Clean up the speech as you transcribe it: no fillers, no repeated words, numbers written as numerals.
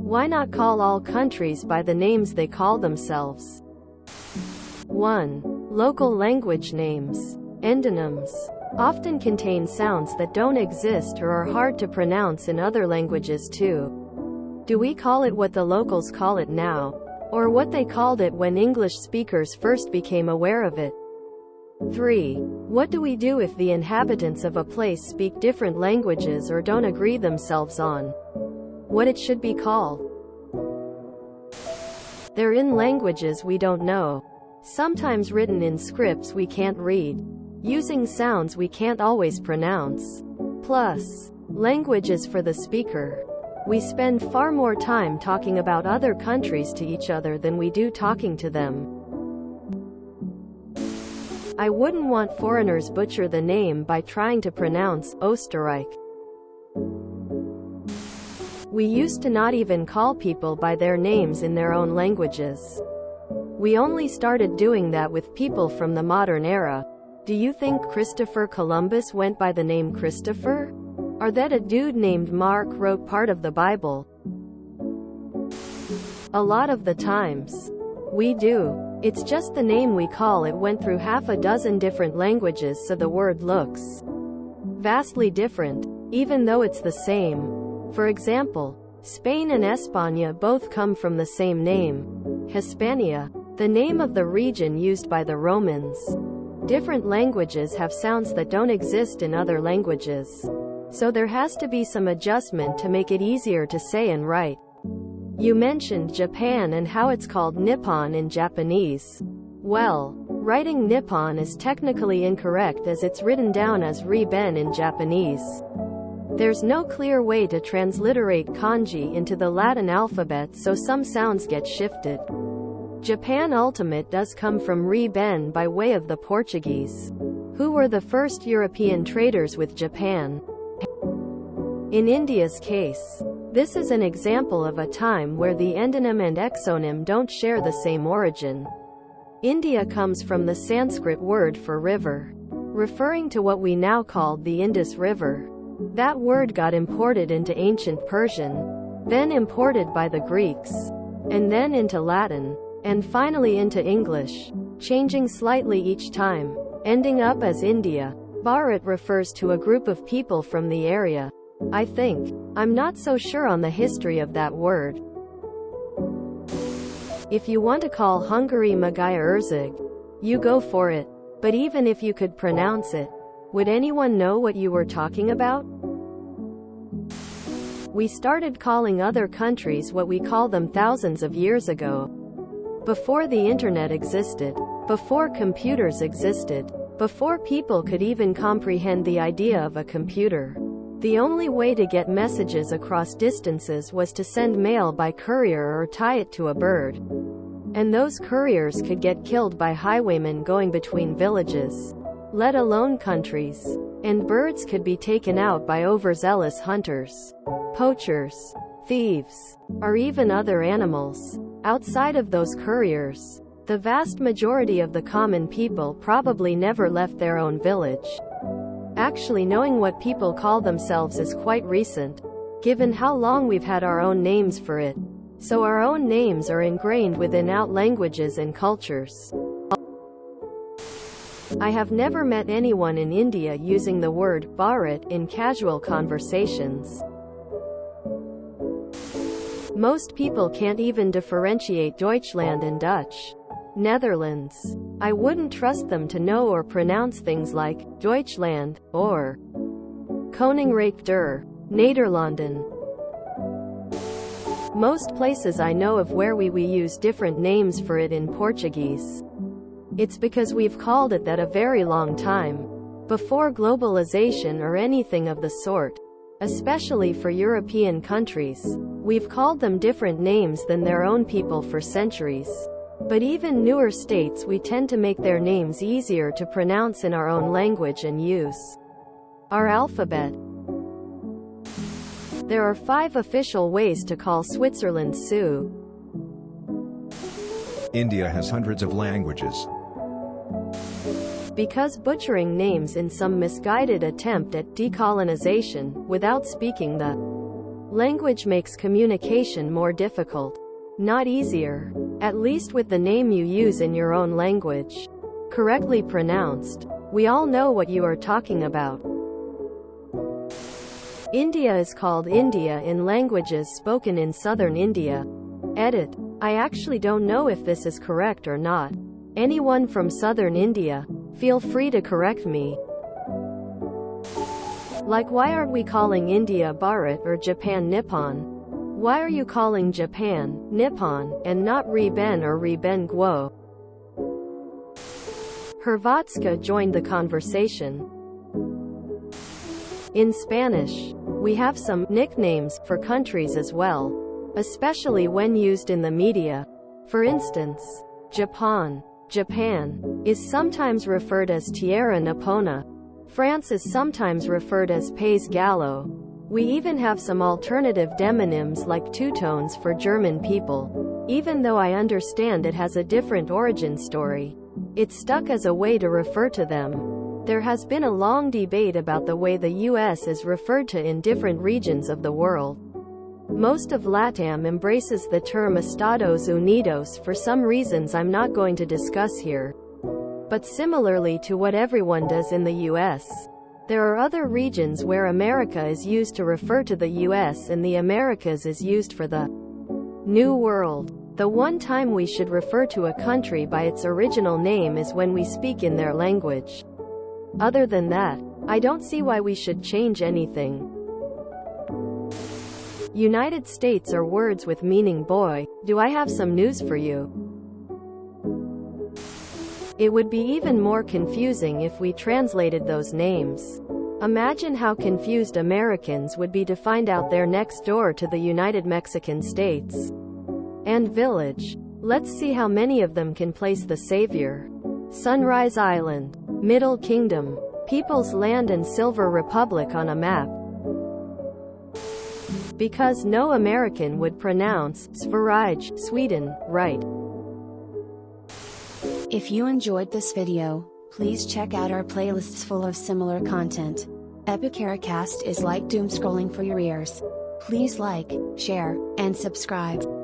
Why not call all countries by the names they call themselves? 1. Local language names. Endonyms often contain sounds that don't exist or are hard to pronounce in other languages too. Do we call it what the locals call it now, or what they called it when English speakers first became aware of it? 3. What do we do if the inhabitants of a place speak different languages or don't agree themselves on what it should be called? They're in languages we don't know, sometimes written in scripts we can't read, using sounds we can't always pronounce. Plus, language is for the speaker. We spend far more time talking about other countries to each other than we do talking to them. I wouldn't want foreigners butcher the name by trying to pronounce Österreich. We used to not even call people by their names in their own languages. We only started doing that with people from the modern era. Do you think Christopher Columbus went by the name Christopher? Or that a dude named Mark wrote part of the Bible? A lot of the times, we do. It's just the name we call it went through half a dozen different languages, so the word looks vastly different, even though it's the same. For example, Spain and España both come from the same name, Hispania, the name of the region used by the Romans. Different languages have sounds that don't exist in other languages, so there has to be some adjustment to make it easier to say and write. You mentioned Japan and how it's called Nippon in Japanese. Well, writing Nippon is technically incorrect as it's written down as Riben in Japanese. There's no clear way to transliterate kanji into the Latin alphabet, so some sounds get shifted. Japan ultimate does come from Riben by way of the Portuguese, who were the first European traders with Japan. In India's case, this is an example of a time where the endonym and exonym don't share the same origin. India comes from the Sanskrit word for river, referring to what we now call the Indus River. That word got imported into ancient Persian, then imported by the Greeks, and then into Latin, and finally into English, changing slightly each time, ending up as India. Bharat refers to a group of people from the area, I think. I'm not so sure on the history of that word. If you want to call Hungary Magaya Erzeg, you go for it. But even if you could pronounce it, would anyone know what you were talking about? We started calling other countries what we call them thousands of years ago. Before the internet existed, before computers existed, before people could even comprehend the idea of a computer. The only way to get messages across distances was to send mail by courier or tie it to a bird. And those couriers could get killed by highwaymen going between villages, let alone countries. And birds could be taken out by overzealous hunters, poachers, thieves, or even other animals. Outside of those couriers, the vast majority of the common people probably never left their own village. Actually, knowing what people call themselves is quite recent, given how long we've had our own names for it. So our own names are ingrained within out languages and cultures. I have never met anyone in India using the word Bharat in casual conversations. Most people can't even differentiate Deutschland and Dutch. Netherlands. I wouldn't trust them to know or pronounce things like Deutschland or Koninkrijk der Nederlanden. Most places I know of where we use different names for it in Portuguese. It's because we've called it that a very long time, before globalization or anything of the sort. Especially for European countries, we've called them different names than their own people for centuries. But even newer states, we tend to make their names easier to pronounce in our own language and use our alphabet. There are 5 official ways to call Switzerland Sue. India has hundreds of languages. Because butchering names in some misguided attempt at decolonization, without speaking the Language makes communication more difficult, not easier. At least with the name you use in your own language. Correctly pronounced. We all know what you are talking about. India is called India in languages spoken in southern India. Edit. I actually don't know if this is correct or not. Anyone from southern India, feel free to correct me. Like, why aren't we calling India Bharat or Japan Nippon? Why are you calling Japan Nippon and not Riben or Riben Guo? Hrvatska joined the conversation. In Spanish, we have some nicknames for countries as well, especially when used in the media. For instance, Japan is sometimes referred as Tierra Nippona. France is sometimes referred as Pays Gallo. We even have some alternative demonyms like two tones for German people. Even though I understand it has a different origin story, it stuck as a way to refer to them. There has been a long debate about the way the US is referred to in different regions of the world. Most of LATAM embraces the term Estados Unidos for some reasons I'm not going to discuss here. But similarly to what everyone does in the US, there are other regions where America is used to refer to the US and the Americas is used for the New World. The one time we should refer to a country by its original name is when we speak in their language. Other than that, I don't see why we should change anything. United States are words with meaning boy. Do I have some news for you? It would be even more confusing if we translated those names. Imagine how confused Americans would be to find out they're next door to the United Mexican States and Village. Let's see how many of them can place the savior. Sunrise Island, Middle Kingdom, People's Land and Silver Republic on a map. Because no American would pronounce Sverige, Sweden, right. If you enjoyed this video, please check out our playlists full of similar content. Epicaricast is like doom scrolling for your ears. Please like, share, and subscribe.